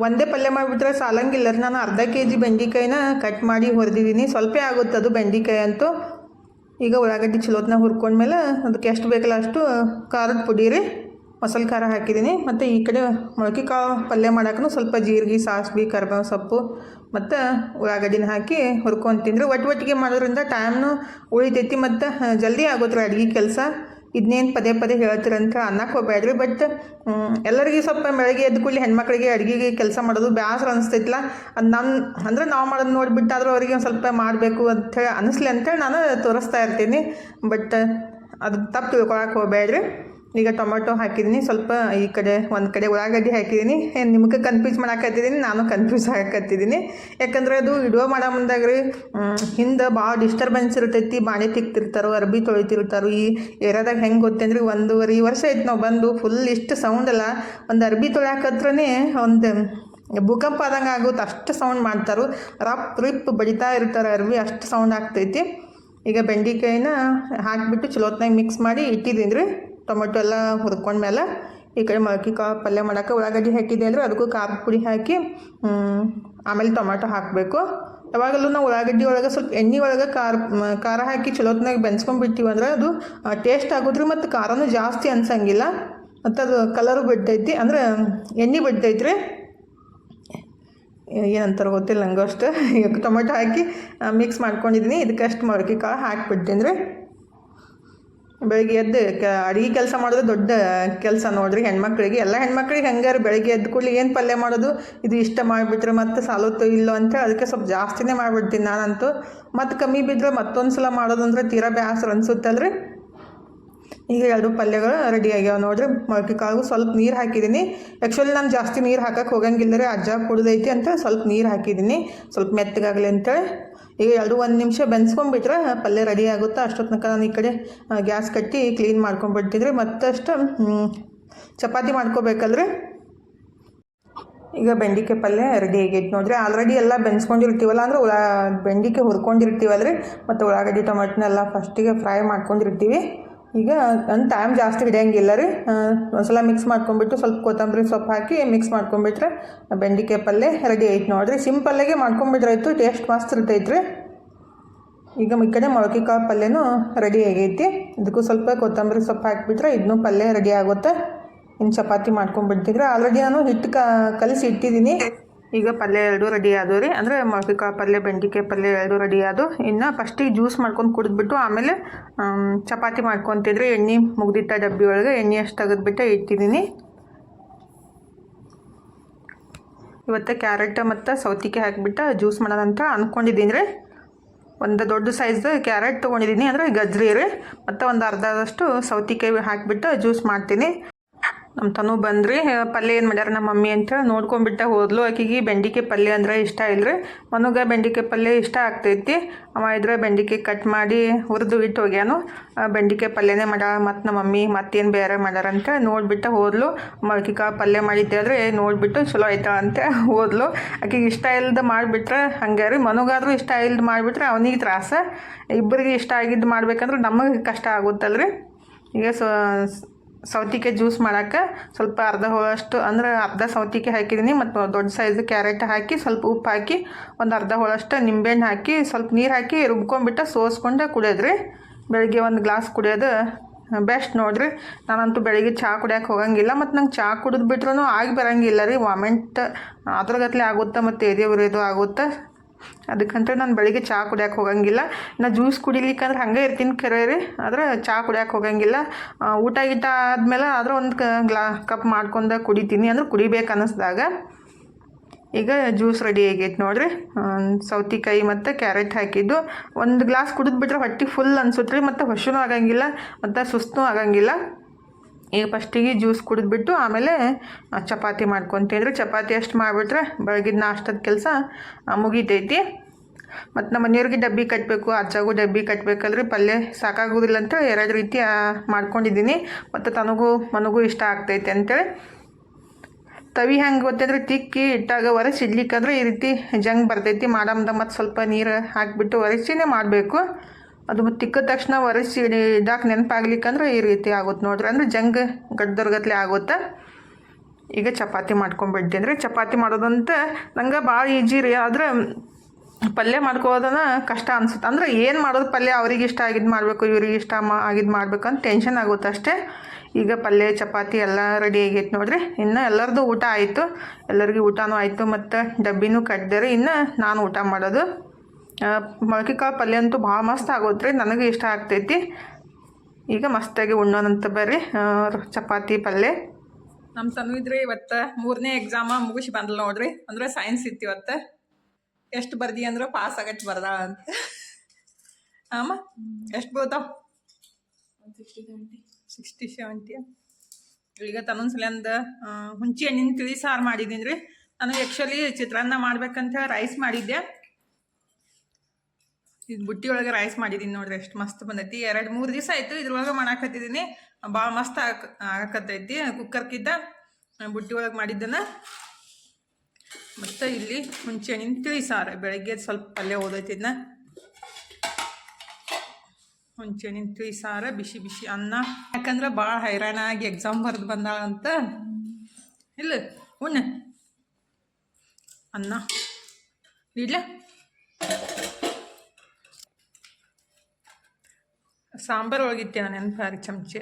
ಒಂದೇ ಪಲ್ಯ ಮಾಡಿಬಿಟ್ರೆ ಸಾಲಂಗಿಲ್ಲ ರೀ. ನಾನು ಅರ್ಧ kg ಬೆಂಡೆಕಾಯಿನ ಕಟ್ ಮಾಡಿ ಹುರಿದಿದ್ದೀನಿ. ಸ್ವಲ್ಪ ಆಗುತ್ತೆ ಅದು ಬೆಂಡೆಕಾಯಿ ಅಂತೂ. ಈಗ ಉಳ್ಳಾಗಡ್ಡಿ ಚಲೋತ್ನಾಗ ಹುರ್ಕೊಂಡ್ಮೇಲೆ ಅದಕ್ಕೆ ಎಷ್ಟು ಬೇಕಲ್ಲ ಅಷ್ಟು ಖಾರದ ಪುಡಿ ರೀ, ಮಸಾಲೆ ಖಾರ ಹಾಕಿದ್ದೀನಿ. ಮತ್ತು ಈ ಕಡೆ ಮೊಳಕೆ ಕಾಳು ಪಲ್ಯ ಮಾಡೋಕ್ಕೂ ಸ್ವಲ್ಪ ಜೀರಿಗೆ, ಸಾಸಿವೆ, ಕರ್ಬೇವಿನ ಸೊಪ್ಪು ಮತ್ತು ಉಳ್ಳಾಗಡ್ಡಿನ ಹಾಕಿ ಹುರ್ಕೊತೀನಿ ರೀ. ಒಟ್ಟಿಗೆ ಮಾಡೋದ್ರಿಂದ ಟೈಮ್ನು ಉಳಿತೈತಿ ಮತ್ತು ಜಲ್ದಿ ಆಗುತ್ತೆ ರೀ ಅಡುಗೆ ಕೆಲಸ. ಇದನ್ನೇನು ಪದೇ ಪದೇ ಹೇಳ್ತೀರಂತ ಅನ್ನಕ್ಕೆ ಹೋಗ್ಬೇಡ್ರಿ. ಬಟ್ ಎಲ್ಲರಿಗೂ ಸ್ವಲ್ಪ ಬೆಳಗ್ಗೆ ಎದ್ದು ಕೂಡಲೇ ಹೆಣ್ಮಕ್ಳಿಗೆ ಅಡುಗೆಗೆ ಕೆಲಸ ಮಾಡೋದು ಬೇಸರ ಅನಿಸ್ತೈತಿಲ್ಲ. ಅದು ನಾವು ಮಾಡೋದು ನೋಡಿಬಿಟ್ಟಾದ್ರೂ ಅವರಿಗೆ ಒಂದು ಸ್ವಲ್ಪ ಮಾಡಬೇಕು ಅಂಥೇಳಿ ಅನ್ನಿಸ್ಲಿ ಅಂಥೇಳಿ ನಾನು ತೋರಿಸ್ತಾ ಇರ್ತೀನಿ. ಬಟ್ ಅದು ತಪ್ಪು ತಿಳ್ಕೊಳಕ್ಕೆ ಹೋಗ್ಬೇಡ್ರಿ. ಈಗ ಟೊಮೆಟೊ ಹಾಕಿದ್ದೀನಿ, ಸ್ವಲ್ಪ ಈ ಕಡೆ ಒಂದು ಕಡೆ ಉಳ್ಳಾಗಡ್ಡಿ ಹಾಕಿದ್ದೀನಿ. ನಿಮಗೆ ಕನ್ಫ್ಯೂಸ್ ಮಾಡಾಕತ್ತಿದ್ದೀನಿ, ನಾನು ಕನ್ಫ್ಯೂಸ್ ಆಗಕತ್ತಿದ್ದೀನಿ. ಯಾಕಂದರೆ ಅದು ವಿಡಿಯೋ ಮಾಡೋ ಮುಂದಾಗ ರೀ ಹಿಂದೆ ಭಾಳ ಡಿಸ್ಟರ್ಬೆನ್ಸ್ ಇರ್ತೈತಿ. ಬಾಣೆ ತಿಕ್ತಿರ್ತಾರೋ, ಅರ್ಬಿ ತೊಳಿತಿರ್ತಾರೋ. ಈ ಏರಿಯಾದಾಗ ಹೆಂಗೆ ಗೊತ್ತಂದ್ರೆ 1.5 ವರ್ಷ ಆಯ್ತು ನಾವು ಬಂದು. ಫುಲ್ ಇಷ್ಟು ಸೌಂಡ್ ಅಲ್ಲ. ಒಂದು ಅರ್ಬಿ ತೊಳ್ಯಾಕತ್ರನೇ ಒಂದು ಭೂಕಂಪ ಆದಂಗೆ ಆಗುತ್ತೆ, ಅಷ್ಟು ಸೌಂಡ್ ಮಾಡ್ತಾರೆ. ರಪ್ ರಿಪ್ ಬಡಿತಾ ಇರ್ತಾರೆ ಅರ್ವಿ, ಅಷ್ಟು ಸೌಂಡ್ ಆಗ್ತೈತಿ. ಈಗ ಬೆಂಡೆಕಾಯಿನ ಹಾಕಿಬಿಟ್ಟು ಚಲೋತ್ನಾಗ ಮಿಕ್ಸ್ ಮಾಡಿ ಇಟ್ಟಿದ್ದೀನಿ ರೀ. ಟೊಮೆಟೊ ಎಲ್ಲ ಹುರ್ಕೊಂಡ್ಮೇಲೆ ಈ ಕಡೆ ಮೊಳಕೆ ಕಾಳು ಪಲ್ಯ ಮಾಡೋಕೆ ಉಳ್ಳಾಗಡ್ಡಿ ಹಾಕಿದ್ದೆ ಅಂದರೆ ಅದಕ್ಕೂ ಖಾರದ ಪುಡಿ ಹಾಕಿ ಆಮೇಲೆ ಟೊಮೆಟೊ ಹಾಕಬೇಕು. ಯಾವಾಗಲೂ ನಾವು ಉಳ್ಳಾಗಡ್ಡಿ ಒಳಗೆ ಸ್ವಲ್ಪ ಎಣ್ಣೆ ಒಳಗೆ ಖಾರ ಹಾಕಿ ಚಲೋತ್ನಾಗ ಬೆನ್ಸ್ಕೊಂಡ್ಬಿಡ್ತೀವಿ ಅಂದ್ರೆ ಅದು ಟೇಸ್ಟ್ ಆಗೋದ್ರಿ, ಮತ್ತು ಖಾರನೂ ಜಾಸ್ತಿ ಅನ್ಸಂಗಿಲ್ಲ, ಮತ್ತು ಅದು ಕಲರು ಬಿಡ್ತೈತಿ, ಅಂದ್ರೆ ಎಣ್ಣೆ ಬಿಡ್ತೈತ್ರಿ. ಏನಂತಾರೆ ಗೊತ್ತಿಲ್ಲ ನಂಗೆ ಅಷ್ಟು. ಈಗ ಟೊಮೆಟೊ ಹಾಕಿ ಮಿಕ್ಸ್ ಮಾಡ್ಕೊಂಡಿದ್ದೀನಿ. ಇದಕ್ಕಷ್ಟು ಮೊಳಕೆ ಕಾಳು ಹಾಕಿಬಿಡ್ತೀನಿ ರೀ. ಬೆಳಗ್ಗೆ ಎದ್ದು ಅಡುಗೆ ಕೆಲಸ ಮಾಡೋದು ದೊಡ್ಡ ಕೆಲಸ ನೋಡಿರಿ ಹೆಣ್ಮಕ್ಳಿಗೆ. ಎಲ್ಲ ಹೆಣ್ಮಕ್ಳಿಗೆ ಹಂಗಾರೆ ಬೆಳಗ್ಗೆ ಎದ್ದು ಕೂಡಲಿ ಏನು ಪಲ್ಯ ಮಾಡೋದು, ಇದು ಇಷ್ಟ ಮಾಡಿಬಿಟ್ರೆ ಮತ್ತೆ ಸಾಲುತ್ತೋ ಇಲ್ಲೋ ಅಂತ ಅದಕ್ಕೆ ಸ್ವಲ್ಪ ಜಾಸ್ತಿನೇ ಮಾಡಿಬಿಡ್ತೀನಿ ನಾನಂತೂ. ಮತ್ತು ಕಮ್ಮಿ ಬಿದ್ದರೆ ಮತ್ತೊಂದು ಸಲ ಮಾಡೋದಂದ್ರೆ ತೀರಾ ಬೇಸರ ಅನಿಸುತ್ತಲ್ರಿ. ಈಗ 2 ಪಲ್ಯಗಳು ರೆಡಿ ಆಗ್ಯಾವ ನೋಡಿರಿ. ಮೊಳಕೆ ಕಾಳು ಸ್ವಲ್ಪ ನೀರು ಹಾಕಿದ್ದೀನಿ. ಆ್ಯಕ್ಚುಲಿ ನಾನು ಜಾಸ್ತಿ ನೀರು ಹಾಕಕ್ಕೆ ಹೋಗಂಗಿಲ್ಲ ರೀ, ಅಜ್ಜ ಕುಡ್ದೈತಿ ಅಂತ ಸ್ವಲ್ಪ ನೀರು ಹಾಕಿದ್ದೀನಿ, ಸ್ವಲ್ಪ ಮೆತ್ತಗಾಗಲಿ ಅಂತೇಳಿ. ಈಗ 1 ನಿಮಿಷ ಬೆನ್ಸ್ಕೊಂಡ್ಬಿಟ್ರೆ ಪಲ್ಯ ರೆಡಿ ಆಗುತ್ತೆ. ಅಷ್ಟೊತ್ತು ತನಕ ನಾನು ಈ ಕಡೆ ಗ್ಯಾಸ್ ಕಟ್ಟಿ ಕ್ಲೀನ್ ಮಾಡ್ಕೊಂಡ್ಬಿಡ್ತಿದ್ರಿ. ಮತ್ತಷ್ಟು ಚಪಾತಿ ಮಾಡ್ಕೋಬೇಕಲ್ರಿ. ಈಗ ಬೆಂಡೆಕಾಯಿ ಪಲ್ಯ ರೆಡಿ ಆಗೈತೆ ನೋಡಿರಿ. ಆಲ್ರೆಡಿ ಎಲ್ಲ ಬೆನ್ಸ್ಕೊಂಡಿರ್ತೀವಲ್ಲ, ಅಂದ್ರೆ ಬೆಂಡೆಕಾಯಿ ಹುರ್ಕೊಂಡಿರ್ತೀವಲ್ರಿ, ಮತ್ತು ಉಳ್ಳಾಗಡ್ಡಿ ಟೊಮೆಟೊನೆಲ್ಲ ಫಸ್ಟಿಗೆ ಫ್ರೈ ಮಾಡ್ಕೊಂಡಿರ್ತೀವಿ. ಈಗ ನನ್ನ ಟೈಮ್ ಜಾಸ್ತಿ ಹಿಡಿಯಂಗಿಲ್ಲ ರೀ. ಒಂದ್ಸಲ ಮಿಕ್ಸ್ ಮಾಡ್ಕೊಂಡ್ಬಿಟ್ಟು ಸ್ವಲ್ಪ ಕೊತ್ತಂಬರಿ ಸೊಪ್ಪು ಹಾಕಿ ಮಿಕ್ಸ್ ಮಾಡ್ಕೊಂಡ್ಬಿಟ್ರೆ ಬೆಂಡೆಕಾಯಿ ಪಲ್ಯ ರೆಡಿ ಐತೆ ನೋಡಿರಿ. ಸಿಂಪಲ್ಲಾಗೆ ಮಾಡ್ಕೊಂಡ್ಬಿಟ್ರೆ ಆಯಿತು, ಟೇಸ್ಟ್ ಮಸ್ತ್ ಇರ್ತೈತ್ರಿ. ಈಗ ಈ ಕಡೆ ಮೊಳಕೆ ಕಾಳು ಪಲ್ಯನೂ ರೆಡಿ ಆಗೈತಿ. ಇದಕ್ಕೂ ಸ್ವಲ್ಪ ಕೊತ್ತಂಬರಿ ಸೊಪ್ಪು ಹಾಕಿಬಿಟ್ರೆ ಇದನ್ನೂ ಪಲ್ಯ ರೆಡಿ ಆಗುತ್ತೆ. ಇನ್ನು ಚಪಾತಿ ಮಾಡ್ಕೊಂಡ್ಬಿಡ್ತಿದ್ರೆ ಆಲ್ರೆಡಿ ನಾನು ಹಿಟ್ಟು ಕಲಸಿ ಇಟ್ಟಿದ್ದೀನಿ. ಈಗ ಪಲ್ಯ 2 ರೆಡಿ ಆದವು ರೀ. ಅಂದರೆ ಮೊಳಕೆ ಕಾಳು ಪಲ್ಯ, ಬೆಂಡೆಕಾಯಿ ಪಲ್ಯ 2 ರೆಡಿ ಆದವು. ಇನ್ನು ಫಸ್ಟಿಗೆ ಜ್ಯೂಸ್ ಮಾಡ್ಕೊಂಡು ಕುಡಿದ್ಬಿಟ್ಟು ಆಮೇಲೆ ಚಪಾತಿ ಮಾಡ್ಕೊತಿದ್ರೆ ಎಣ್ಣೆ ಮುಗ್ದಿಟ್ಟ ಡಬ್ಬಿ ಒಳಗೆ ಎಣ್ಣೆ ಅಷ್ಟು ತೆಗೆದ್ಬಿಟ್ಟು ಇಟ್ಟಿದ್ದೀನಿ. ಇವತ್ತು ಕ್ಯಾರೆಟ್ ಮತ್ತು ಸೌತಿಕಾಯಿ ಹಾಕಿಬಿಟ್ಟು ಜ್ಯೂಸ್ ಮಾಡೋಣ ಅಂತ ಅಂದ್ಕೊಂಡಿದ್ದೀನಿ ರೀ. ಒಂದು ದೊಡ್ಡ ಸೈಜ್ದು ಕ್ಯಾರೆಟ್ ತೊಗೊಂಡಿದ್ದೀನಿ, ಅಂದರೆ ಗಜ್ರಿ ರೀ, ಮತ್ತು ಒಂದು ಅರ್ಧದಷ್ಟು ಸೌತಿಕಾಯಿ ಹಾಕಿಬಿಟ್ಟು ಜ್ಯೂಸ್ ಮಾಡ್ತೀನಿ. ನಮ್ಮ ತನು ಬಂದ್ರಿ. ಪಲ್ಯ ಏನು ಮಾಡ್ಯಾರ ನಮ್ಮ ಮಮ್ಮಿ ಅಂತ ನೋಡ್ಕೊಂಡ್ಬಿಟ್ಟ ಹೋದ್ಲು. ಆಕೆಗೆ ಬೆಂಡೆಕಾಯಿ ಪಲ್ಯ ಅಂದರೆ ಇಷ್ಟ ಇಲ್ಲರಿ. ಮನಗೆ ಬೆಂಡೆಕಾಯಿ ಪಲ್ಯ ಇಷ್ಟ ಆಗ್ತೈತಿ. ಅವ ಇದ್ರೆ ಬೆಂಡೆಕಾಯಿ ಕಟ್ ಮಾಡಿ ಹುರಿದು ಇಟ್ಟು ಹೋಗ್ಯಾನು. ಬೆಂಡೆಕಾಯಿ ಪಲ್ಯನೇ ಮಾಡ್ಯಾಳ ಮತ್ತು ನಮ್ಮ ಮಮ್ಮಿ ಮತ್ತೇನು ಬೇರೆ ಮಾಡ್ಯಾರಂತ ನೋಡಿಬಿಟ್ಟು ಹೋದ್ಲು. ಮೊಳಕೆ ಕಾಳು ಪಲ್ಯ ಮಾಡಿದ್ದೆ ಆದರೆ ನೋಡಿಬಿಟ್ಟು ಚಲೋ ಆಯ್ತಾ ಅಂತ ಹೋದ್ಲು. ಆಕೆಗೆ ಇಷ್ಟ ಇಲ್ಲದ ಮಾಡಿಬಿಟ್ರೆ ಹಂಗೆ ರೀ. ಮನಗಾದ್ರೂ ಇಷ್ಟ ಇಲ್ಲದ ಮಾಡಿಬಿಟ್ರೆ ಅವನಿಗೆ ತ್ರಾಸ. ಇಬ್ಬರಿಗೆ ಇಷ್ಟ ಆಗಿದ್ದು ಮಾಡ್ಬೇಕಂದ್ರೆ ನಮಗೆ ಕಷ್ಟ ಆಗುತ್ತಲ್ರಿ. ಈಗ ಸೌತಿಕಾಯಿ ಜ್ಯೂಸ್ ಮಾಡೋಕ್ಕೆ ಸ್ವಲ್ಪ ಅರ್ಧ ಹೋಳಷ್ಟು, ಅಂದ್ರೆ ಅರ್ಧ ಸೌತಿಕಾಯಿ ಹಾಕಿದ್ದೀನಿ, ಮತ್ತು ದೊಡ್ಡ ಸೈಜ್ ಕ್ಯಾರೆಟ್ ಹಾಕಿ ಸ್ವಲ್ಪ ಉಪ್ಪು ಹಾಕಿ ಒಂದು ಅರ್ಧ ಹೋಳಷ್ಟು ನಿಂಬೆಹಣ್ಣು ಹಾಕಿ ಸ್ವಲ್ಪ ನೀರು ಹಾಕಿ ರುಬ್ಕೊಂಡ್ಬಿಟ್ಟು ಸೋಸ್ಕೊಂಡು ಕುಡಿಯೋದ್ರಿ. ಬೆಳಗ್ಗೆ 1 ಗ್ಲಾಸ್ ಕುಡಿಯೋದು ಬೆಸ್ಟ್ ನೋಡಿರಿ. ನಾನಂತೂ ಬೆಳಗ್ಗೆ ಚಹಾ ಕುಡಿಯೋಕೆ ಹೋಗಂಗಿಲ್ಲ, ಮತ್ತು ನಂಗೆ ಚಹಾ ಕುಡಿದ್ಬಿಟ್ರೂ ಆಗಿ ಬರೋಂಗಿಲ್ಲ ರೀ. ವಾಮೆಂಟ್ ಅದ್ರಗತ್ಲೆ ಆಗುತ್ತೆ, ಮತ್ತು ಎದೆ ಉರಿಯೋದು ಆಗುತ್ತೆ. ಅದಕ್ಕಂತ ನಾನು ಬೆಳಿಗ್ಗೆ ಚಹಾ ಕುಡಿಯೋಕೆ ಹೋಗಂಗಿಲ್ಲ. ನಾ ಜ್ಯೂಸ್ ಕುಡಿಲಿಕ್ಕಂದ್ರೆ ಹಂಗೆ ಇರ್ತೀನಿ ಖರೆ ರೀ, ಆದರೆ ಚಹಾ ಕುಡಿಯೋಕೆ ಹೋಗಂಗಿಲ್ಲ. ಊಟ ಗೀಟ ಆದಮೇಲೆ ಆದ್ರೆ ಒಂದು ಕಪ್ ಮಾಡ್ಕೊಂಡು ಕುಡಿತೀನಿ, ಅಂದ್ರೆ ಕುಡಿಬೇಕು ಅನ್ನಿಸ್ದಾಗ. ಈಗ ಜ್ಯೂಸ್ ರೆಡಿ ಆಗೈತೆ ನೋಡಿರಿ. ಸೌತಿಕಾಯಿ ಮತ್ತು ಕ್ಯಾರೆಟ್ ಹಾಕಿದ್ದು 1 ಗ್ಲಾಸ್ ಕುಡಿದ್ಬಿಟ್ರೆ ಹೊಟ್ಟೆ ಫುಲ್ ಅನ್ಸುತ್ತೆ ರೀ, ಮತ್ತು ಹಸಿನೂ ಆಗಂಗಿಲ್ಲ ಮತ್ತು ಸುಸ್ತೂ ಆಗಂಗಿಲ್ಲ. ಈಗ ಫಸ್ಟಿಗೆ ಜ್ಯೂಸ್ ಕುಡಿದ್ಬಿಟ್ಟು ಆಮೇಲೆ ಚಪಾತಿ ಮಾಡ್ಕೊತಿದ್ರೆ ಚಪಾತಿ ಅಷ್ಟು ಮಾಡಿಬಿಟ್ರೆ ಬೆಳಗಿನ ನಾಷ್ಟದ ಕೆಲಸ ಮುಗಿತೈತಿ. ಮತ್ತು ನಮ್ಮ ಮನೆಯವ್ರಿಗೆ ಡಬ್ಬಿ ಕಟ್ಟಬೇಕು, ಅಜ್ಜಗೂ ಡಬ್ಬಿ ಕಟ್ಟಬೇಕಲ್ರಿ. ಪಲ್ಯ ಸಾಕಾಗೋದಿಲ್ಲ ಅಂತ 2 ರೀತಿ ಮಾಡ್ಕೊಂಡಿದ್ದೀನಿ, ಮತ್ತು ಮನಗೂ ಇಷ್ಟ ಆಗ್ತೈತೆ ಅಂತೇಳಿ. ತವಿ ಹೆಂಗೆ ಗೊತ್ತಂದ್ರೆ ತಿಕ್ಕಿ ಇಟ್ಟಾಗ ಒರೆಸಿ ಇಡ್ಲಿಕ್ಕಂದ್ರೆ ಈ ರೀತಿ ಜಂಗ್ ಬರ್ತೈತಿ. ಮಾಡಮ್ದ ಮತ್ತು ಸ್ವಲ್ಪ ನೀರು ಹಾಕಿಬಿಟ್ಟು ಒರೆಸಿನೇ ಮಾಡಬೇಕು. ಅದು ತಿಕ್ಕಿದ ತಕ್ಷಣ ಒರೆಸಿ ಇಡಾಕೆ ನೆನಪಾಗ್ಲಿಕ್ಕಂದ್ರೆ ಈ ರೀತಿ ಆಗುತ್ತೆ ನೋಡ್ರಿ, ಅಂದರೆ ಜಂಗ್ ಗಡ್ದರ್ಗತ್ಲೆ ಆಗುತ್ತೆ. ಈಗ ಚಪಾತಿ ಮಾಡ್ಕೊಂಡ್ಬಿಡ್ತೀನಿ ರೀ. ಚಪಾತಿ ಮಾಡೋದಂತ ನಂಗೆ ಭಾಳ ಈಜಿ ರೀ, ಆದರೆ ಪಲ್ಯ ಮಾಡ್ಕೋದನ್ನ ಕಷ್ಟ ಅನ್ಸುತ್ತೆ. ಅಂದರೆ ಏನು ಮಾಡೋದು ಪಲ್ಯ ಅವ್ರಿಗೆ ಇಷ್ಟ ಆಗಿದ್ದು ಮಾಡಬೇಕು, ಇವ್ರಿಗೆ ಇಷ್ಟ ಆಗಿದ್ದು ಮಾಡ್ಬೇಕಂತ ಟೆನ್ಷನ್ ಆಗುತ್ತೆ ಅಷ್ಟೇ. ಈಗ ಪಲ್ಯ ಚಪಾತಿ ಎಲ್ಲ ರೆಡಿ ಆಗೈತೆ ನೋಡಿರಿ. ಇನ್ನು ಎಲ್ಲರದ್ದು ಊಟ ಆಯಿತು, ಎಲ್ಲರಿಗೂ ಊಟನೂ ಆಯಿತು, ಮತ್ತು ಡಬ್ಬಿನೂ ಕಟ್ಟಿದೆ. ಇನ್ನು ನಾನು ಊಟ ಮಾಡೋದು. ಮೊಳಕೆ ಕಾಳು ಪಲ್ಯ ಅಂತೂ ಭಾಳ ಮಸ್ತ್ ಆಗೋದು ರೀ, ನನಗೆ ಇಷ್ಟ ಆಗ್ತೈತಿ. ಈಗ ಮಸ್ತಾಗಿ ಉಣ್ಣೋಣಂತ ಬರ್ರಿ. ಚಪಾತಿ ಪಲ್ಯ ನಮ್ಮ ತನು ಇದ್ರೆ ಇವತ್ತು 3ನೇ ಎಕ್ಸಾಮ ಮುಗಿಸಿ ಬಂದಳು ನೋಡ್ರಿ. ಅಂದರೆ ಸೈನ್ಸ್ ಇತ್ತು ಇವತ್ತು. ಎಷ್ಟು ಬರ್ದಿ ಅಂದ್ರೆ ಪಾಸ್ ಆಗಟ್ಟು ಬರ್ದಾಳ ಅಂತ. ಆಮ ಎಷ್ಟು ಬೀಳ್ತಾವ? 60-70. ಈಗ ತನ್ನೊಂದ್ಸಲ ಒಂದು ಹುಂಚಿ ಹಣ್ಣಿನ ತಿಳಿ ಸಾರು ಮಾಡಿದ್ದೀನಿ ರೀ. ನನಗೆ ಆ್ಯಕ್ಚುಲಿ ಚಿತ್ರಾನ್ನ ಮಾಡ್ಬೇಕಂತ ರೈಸ್ ಮಾಡಿದ್ದೆ. ಇದು ಬುಟ್ಟಿ ಒಳಗೆ ರೈಸ್ ಮಾಡಿದ್ದೀನಿ ನೋಡ್ರಿ, ಎಷ್ಟು ಮಸ್ತ್ ಬಂದೈತಿ. 2-3 ದಿವಸ ಆಯಿತು ಇದ್ರೊಳಗೆ ಮಾಡಾಕತ್ತಿದ್ದೀನಿ. ಭಾಳ ಮಸ್ತ್ ಆಗಕತ್ತೈತಿ. ಕುಕ್ಕರ್ಕಿಂತ ಬುಟ್ಟಿ ಒಳಗೆ ಮಾಡಿದ್ದನ್ನು ಮತ್ತು ಇಲ್ಲಿ ಹುಂಚೆಹಣ್ಣಿನ ತಿಳಿ ಸಾರು. ಬೆಳಗ್ಗೆ ಸ್ವಲ್ಪ ಪಲ್ಯ ಓದೈತಿದ್ನ. ಹುಂಚೆಹಣ್ಣಿನ ತಿಳಿ ಸಾರು, ಬಿಸಿ ಬಿಸಿ ಅನ್ನ. ಯಾಕಂದ್ರೆ ಭಾಳ ಹೈರಾಣಾಗಿ ಎಕ್ಸಾಮ್ ಬರೆದು ಬಂದಾಳಂತ. ಇಲ್ಲ ಉಣ್ಣ ಅನ್ನ ಇಡ್ಲ. ಸಾಂಬಾರು ಒಳಗಿಟ್ಟೆ ನಾನು ನೆನಪಾರಿ ಚಮಚೆ.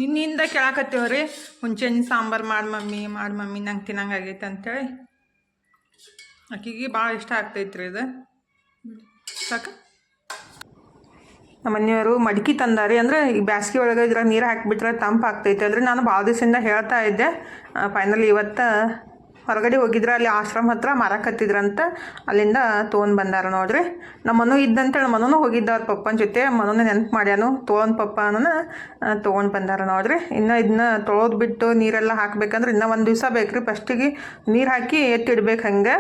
ನಿನ್ನಿಂದ ಕೇಳಾಕತ್ತೇವ್ರಿ ಹುಂಚೆಹಣ್ಣಿನ ಸಾಂಬಾರು ಮಾಡಿ ಮಮ್ಮಿ ನಂಗೆ ತಿನ್ನಂಗೆ ಆಗೈತೆ ಅಂತೇಳಿ. ಆಕಿಗೆ ಭಾಳ ಇಷ್ಟ ಆಗ್ತೈತ್ರಿ ಇದು. ಸಾಕು. ನಮ್ಮ ಮನೆಯವರು ಮಡಿಕೆ ತಂದಾರಿ. ಅಂದರೆ ಈ ಬ್ಯಾಸ್ಗೆ ಒಳಗೆ ಇದ್ರಾಗ ನೀರು ಹಾಕಿಬಿಟ್ರೆ ತಂಪು ಆಗ್ತೈತೆ ಅಂದರೆ ನಾನು ಭಾಳ ದಿವಸದಿಂದ ಹೇಳ್ತಾ ಇದ್ದೆ. ಫೈನಲಿ ಇವತ್ತು ಹೊರಗಡೆ ಹೋಗಿದ್ರೆ ಅಲ್ಲಿ ಆಶ್ರಮ ಹತ್ರ ಮಾರಾಕತ್ತಿದ್ರಂತ. ಅಲ್ಲಿಂದ ತೊಗೊಂಡು ಬಂದಾರ ನೋಡ್ರಿ. ನಮ್ಮ ಮನು ಇದ್ದಂತೇಳಿ ಮನೂ ಹೋಗಿದ್ದ ಅವ್ರ ಪಪ್ಪನ ಜೊತೆ. ಮನೂನೇ ನೆನಪು ಮಾಡ್ಯಾನು ತೊಗೊಂಡು ಪಪ್ಪ ಅನ್ನೋನ ತೊಗೊಂಡು ಬಂದಾರ ನೋಡ್ರಿ. ಇನ್ನು ಇದನ್ನ ತೊಳೆದು ಬಿಟ್ಟು ನೀರೆಲ್ಲ ಹಾಕ್ಬೇಕಂದ್ರೆ ಇನ್ನೂ ಒಂದು ದಿವಸ ಬೇಕ್ರಿ. ಫಸ್ಟಿಗೆ ನೀರು ಹಾಕಿ ಎತ್ತಿಡ್ಬೇಕು. ಹಂಗೆ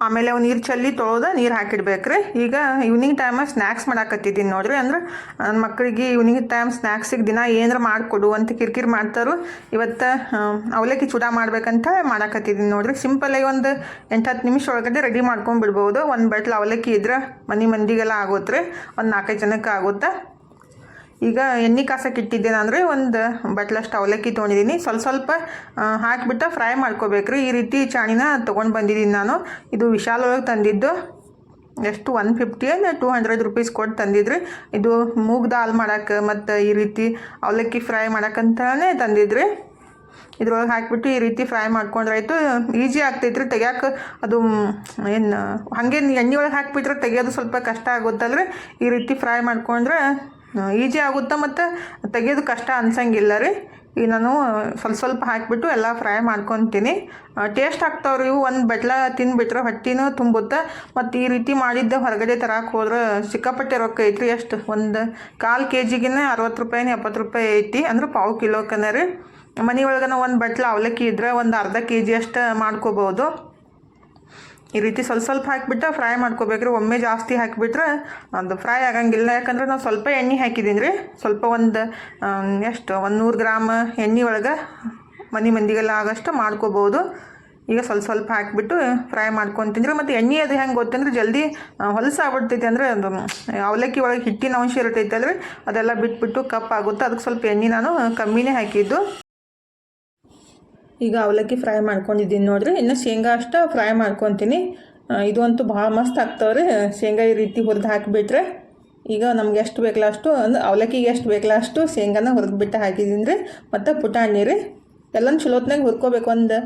ಆಮೇಲೆ ಅವು ನೀರು ಚೆಲ್ಲಿ ತೊಳೆದ ನೀರು ಹಾಕಿಡ್ಬೇಕ್ರಿ. ಈಗ ಈವ್ನಿಂಗ್ ಟೈಮ ಸ್ನ್ಯಾಕ್ಸ್ ಮಾಡಾಕತ್ತಿದ್ದೀನಿ ನೋಡ್ರಿ. ಅಂದ್ರೆ ನನ್ನ ಮಕ್ಕಳಿಗೆ ಈವ್ನಿಂಗ್ ಟೈಮ್ ಸ್ನ್ಯಾಕ್ಸಿಗೆ ದಿನ ಏನಾರ ಮಾಡಿಕೊಡು ಅಂತ ಕಿರಿಕಿರಿ ಮಾಡ್ತಾರೋ. ಇವತ್ತು ಅವಲಕ್ಕಿ ಚೂಡ ಮಾಡ್ಬೇಕಂತ ಮಾಡಾಕತ್ತಿದ್ದೀನಿ ನೋಡ್ರಿ. ಸಿಂಪಲ್ಲಾಗಿ ಒಂದು 8-10 ನಿಮಿಷ ಒಳಗಡೆ ರೆಡಿ ಮಾಡ್ಕೊಂಡ್ಬಿಡ್ಬೋದು. ಒಂದು ಬಟ್ಲು ಅವಲಕ್ಕಿ ಇದ್ರೆ ಮಂದಿಗೆಲ್ಲ ಆಗುತ್ತೆ ರೀ. ಒಂದು 4-5 ಜನಕ್ಕೆ ಆಗುತ್ತೆ. ಈಗ ಎಣ್ಣೆ ಕಾಸಕ್ಕೆ ಇಟ್ಟಿದ್ದೇನೆ ಅಂದರೆ ಒಂದು ಬಟ್ಲಷ್ಟು ಅವಲಕ್ಕಿ ತೊಗೊಂಡಿದ್ದೀನಿ. ಸ್ವಲ್ಪ ಹಾಕಿಬಿಟ್ಟು ಫ್ರೈ ಮಾಡ್ಕೋಬೇಕ್ರಿ. ಈ ರೀತಿ ಚಾಣಿನ ತೊಗೊಂಡು ಬಂದಿದ್ದೀನಿ ನಾನು. ಇದು ವಿಶಾಲ್ ಒಳಗೆ ತಂದಿದ್ದು. ಎಷ್ಟು 150 200 ರೂಪೀಸ್ ಕೊಟ್ಟು ತಂದಿದ್ರಿ. ಇದು ಮೂಗ್ ದಾಲ್ ಮಾಡೋಕ್ಕೆ ಮತ್ತು ಈ ರೀತಿ ಅವಲಕ್ಕಿ ಫ್ರೈ ಮಾಡೋಕ್ಕಂತಲೇ ತಂದಿದ್ರಿ. ಇದ್ರೊಳಗೆ ಹಾಕಿಬಿಟ್ಟು ಈ ರೀತಿ ಫ್ರೈ ಮಾಡ್ಕೊಂಡ್ರಾಯ್ತು. ಈಸಿ ಆಗ್ತೈತ್ರಿ ತೆಗ್ಯಾಕೆ. ಅದು ಏನು ಹಾಗೆ ಎಣ್ಣೆ ಒಳಗೆ ಹಾಕಿಬಿಟ್ರೆ ತೆಗಿಯೋದು ಸ್ವಲ್ಪ ಕಷ್ಟ ಆಗುತ್ತಲ್ರಿ. ಈ ರೀತಿ ಫ್ರೈ ಮಾಡ್ಕೊಂಡ್ರೆ ಈಜಿ ಆಗುತ್ತೆ ಮತ್ತು ತೆಗಿಯೋದು ಕಷ್ಟ ಅನ್ಸಂಗಿಲ್ಲ ರೀ. ಈಗ ನಾನು ಸ್ವಲ್ಪ ಹಾಕಿಬಿಟ್ಟು ಎಲ್ಲ ಫ್ರೈ ಮಾಡ್ಕೊತೀನಿ. ಟೇಸ್ಟ್ ಆಗ್ತಾವ್ರಿ ಇವು. ಒಂದು ಬಟ್ಲ ತಿಂದುಬಿಟ್ರೆ ಹೊಟ್ಟೆನೂ ತುಂಬುತ್ತೆ. ಮತ್ತು ಈ ರೀತಿ ಮಾಡಿದ್ದೆ ಹೊರಗಡೆ ತರಕ್ಕೆ ಹೋದ್ರೆ ಸಿಕ್ಕಾಪಟ್ಟೆ ರೊಕ್ಕ ಐತ್ರಿ. ಎಷ್ಟು ಒಂದು 1/4 kg 60 ರೂಪಾಯಿ 70 ರೂಪಾಯಿ ಐತಿ. ಅಂದ್ರೆ 1/4 ಕಿಲೋಕನ ರೀ. ಮನೆಯೊಳಗನ ಒಂದು ಬಟ್ಲ ಅವಲಕ್ಕಿ ಇದ್ರೆ ಒಂದು ಅರ್ಧ kg ಅಷ್ಟು ಮಾಡ್ಕೋಬೋದು. ಈ ರೀತಿ ಸ್ವಲ್ಪ ಹಾಕಿಬಿಟ್ಟು ಫ್ರೈ ಮಾಡ್ಕೋಬೇಕ್ರಿ. ಒಮ್ಮೆ ಜಾಸ್ತಿ ಹಾಕಿಬಿಟ್ರೆ ಅದು ಫ್ರೈ ಆಗಂಗಿಲ್ಲ. ಯಾಕಂದ್ರೆ ನಾವು ಸ್ವಲ್ಪ ಎಣ್ಣೆ ಹಾಕಿದ್ದೀನಿ ರೀ. ಸ್ವಲ್ಪ ಒಂದು ಎಷ್ಟು 100 ಗ್ರಾಮ್ ಎಣ್ಣೆ ಒಳಗೆ ಮಂದಿಗೆಲ್ಲ ಆಗೋಷ್ಟು ಮಾಡ್ಕೋಬೋದು. ಈಗ ಸ್ವಲ್ಪ ಹಾಕಿಬಿಟ್ಟು ಫ್ರೈ ಮಾಡ್ಕೊತೀನಿ ರೀ. ಮತ್ತು ಎಣ್ಣೆ ಅದು ಹೆಂಗೆ ಗೊತ್ತಂದ್ರೆ ಜಲ್ದಿ ಹೊಲಸಾಗ್ಬಿಡ್ತೈತಿ. ಅಂದರೆ ಅದು ಅವಲಕ್ಕಿ ಒಳಗೆ ಹಿಟ್ಟಿನ ಅಂಶ ಇರ್ತೈತಲ್ರಿ, ಅದೆಲ್ಲ ಬಿಟ್ಬಿಟ್ಟು ಕಪ್ಪಾಗುತ್ತೆ. ಅದಕ್ಕೆ ಸ್ವಲ್ಪ ಎಣ್ಣೆ ನಾನು ಕಮ್ಮಿನೇ ಹಾಕಿದ್ದು. ಈಗ ಅವಲಕ್ಕಿ ಫ್ರೈ ಮಾಡ್ಕೊಂಡಿದ್ದೀನಿ ನೋಡ್ರಿ. ಇನ್ನು ಶೇಂಗಾ ಅಷ್ಟು ಫ್ರೈ ಮಾಡ್ಕೊತೀನಿ. ಇದು ಅಂತೂ ಭಾಳ ಮಸ್ತ್ ಆಗ್ತಾವ್ರಿ. ಶೇಂಗಾ ಈ ರೀತಿ ಹುರಿದು ಹಾಕಿಬಿಟ್ರೆ ಈಗ ನಮ್ಗೆ ಎಷ್ಟು ಬೇಕಲ್ಲ ಅಷ್ಟು, ಅಂದ್ರೆ ಅವಲಕ್ಕಿಗೆ ಎಷ್ಟು ಬೇಕಲ್ಲ ಅಷ್ಟು ಶೇಂಗಾನ ಹುರಿದ್ಬಿಟ್ಟು ಹಾಕಿದ್ದೀನಿ ರೀ. ಮತ್ತು ಪುಟಾಣಿ ರೀ ಎಲ್ಲನೂ ಚಲೋತ್ನಾಗ ಹುರ್ಕೋಬೇಕು. ಒಂದು